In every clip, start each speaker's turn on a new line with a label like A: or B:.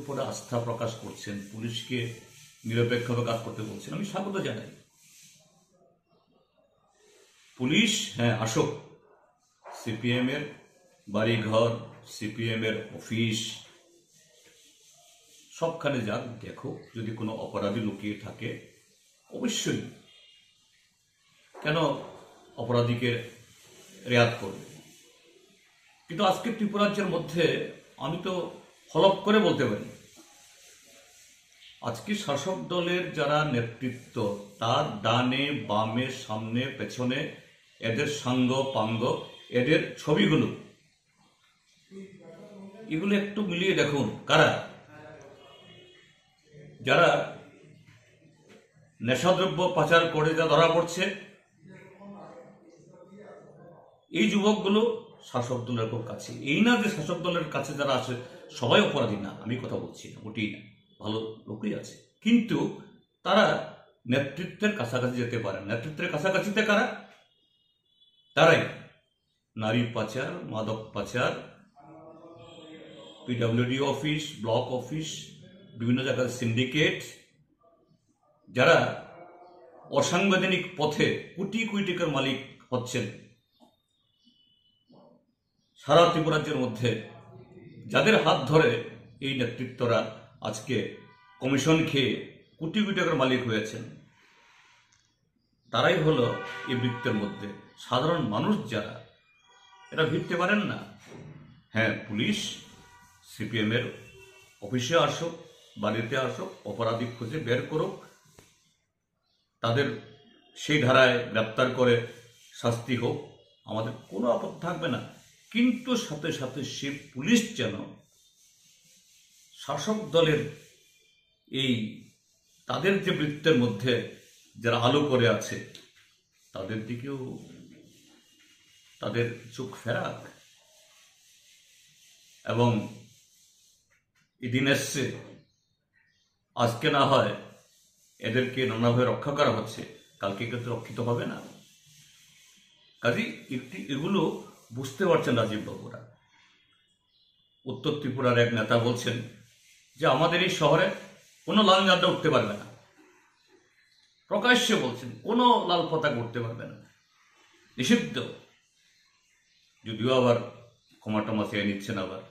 A: উপরে আস্থা প্রকাশ করছেন, পুলিশকে নিরপেক্ষভাবে কাজ করতে বলছেন, আমি স্বাগত জানাই। পুলিশ হ্যাঁ আসুক, সিপিএম এর বাড়িঘর, সিপিএম এর অফিস সবখানে যাক, দেখো যদি কোনো অপরাধী লুকিয়ে থাকে অবশ্যই কেন অপরাধীকে রেয়াত করবে। কিন্তু আজকে ত্রিপুরাজ্যের মধ্যে আমি তো হলপ করে বলতে পারি, আজকে শাসক দলের যারা নেতৃত্ব তার ডানে বামে সামনে পেছনে এদের সাঙ্গ পাঙ্গ, এদের ছবিগুলো এগুলো একটু মিলিয়ে দেখুন, কারা যারা নেশাদ্রব্য পাচার করে যা ধরা পড়ছে, এই যুবকগুলো শাসক দলের খুব কাছে। এই না যে শাসক দলের কাছে যারা আছে সবাই অপরাধী, না, আমি কথা বলছি না, ওটি না, ভালো লোকই আছে, কিন্তু তারা নেতৃত্বের কাছাকাছি যেতে পারে। নেতৃত্বের কাছাকাছিতে কারা? তারাই নারী পাচার, মাদক পাচার, পিডব্লিউডি অফিস, ব্লক অফিস, বিভিন্ন জায়গায় সিন্ডিকেট, যারা অসাংবিধানিক পথে কোটি কোটি টাকার মালিক হচ্ছেন। সারা ত্রিপুরাজ্যের মধ্যে যাদের হাত ধরে এই নেতৃত্বরা আজকে কমিশন খেয়ে কোটি কোটি টাকার মালিক হয়েছেন, তারাই হলো এই বৃত্তের মধ্যে। সাধারণ মানুষ যারা, এরা ভিড়তে পারেন না। হ্যাঁ, পুলিশ সিপিএম এর অফিসে আসুক, বাড়িতে আসুক, অপরাধী খুঁজে বের করুক, তাদের সেই ধারায় গ্রেপ্তার করে শাস্তি হোক, আমাদের কোনো আপত্তি থাকবে না। কিন্তু সাথে সাথে সে পুলিশ যেন শাসক দলের এই তাদের যে বৃত্তের মধ্যে যারা আলো করে আছে তাদের দিকেও তাদের চোখ ফেরাক। এবং এদিন এসছে, আজকে না হয় এদেরকে নানাভাবে রক্ষা করা হচ্ছে, কালকে কিন্তু রক্ষিত হবে না। কাজেই এগুলো বুঝতে পারছেন রাজীব বাবুরা। উত্তর ত্রিপুরার এক নেতা বলছেন যে আমাদের এই শহরে কোনো লাল ঝান্ডা উঠতে পারবে না, প্রকাশ্যে বলছেন কোনো লাল পতাকা উঠতে পারবে না, নিষিদ্ধ। যদিও আবার ক্ষমা টমা চেয়ে নিচ্ছেন আবার,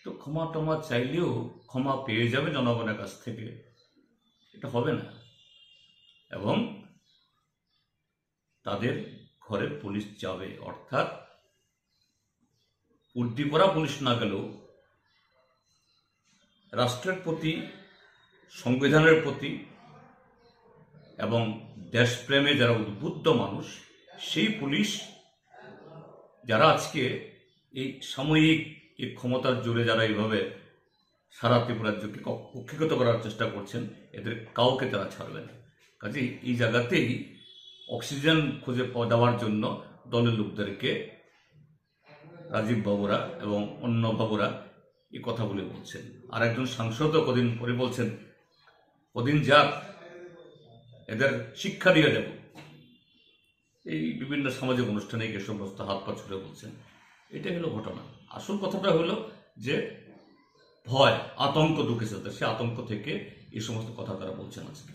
A: তো ক্ষমা টমা চাইলেও ক্ষমা পেয়ে যাবে জনগণের কাছ থেকে, এটা হবে না। এবং তাদের ঘরে পুলিশ যাবে, অর্থাৎ উর্দিপরা পুলিশ না গেলেও রাষ্ট্রের প্রতি, সংবিধানের প্রতি এবং দেশপ্রেমে যারা উদ্বুদ্ধ মানুষ, সেই পুলিশ যারা আজকে এই সাময়িক এই ক্ষমতার জোরে যারা এইভাবে সারা ত্রিপুরা রাজ্যকে কক্ষিগত করার চেষ্টা করছেন, এদের কাউকে তারা ছাড়বে না। কাজেই এই জায়গাতেই অক্সিজেন খুঁজে দেওয়ার জন্য দলের লোকদেরকে রাজীব বাবুরা এবং অন্য বাবুরা এই কথাগুলি বলছেন। আর একজন সাংসদও কদিন পরে বলছেন কদিন যাক এদের শিক্ষা দিয়ে দেব। এই বিভিন্ন সামাজিক অনুষ্ঠানে এই সমস্ত হাত পা ছুড়ে বলছেন। এটাই হলো ঘটনা। আসল কথাটা হলো যে ভয়, আতঙ্ক ঢুকেছে, সে আতঙ্ক থেকে এই সমস্ত কথা তারা বলছেন আজকে।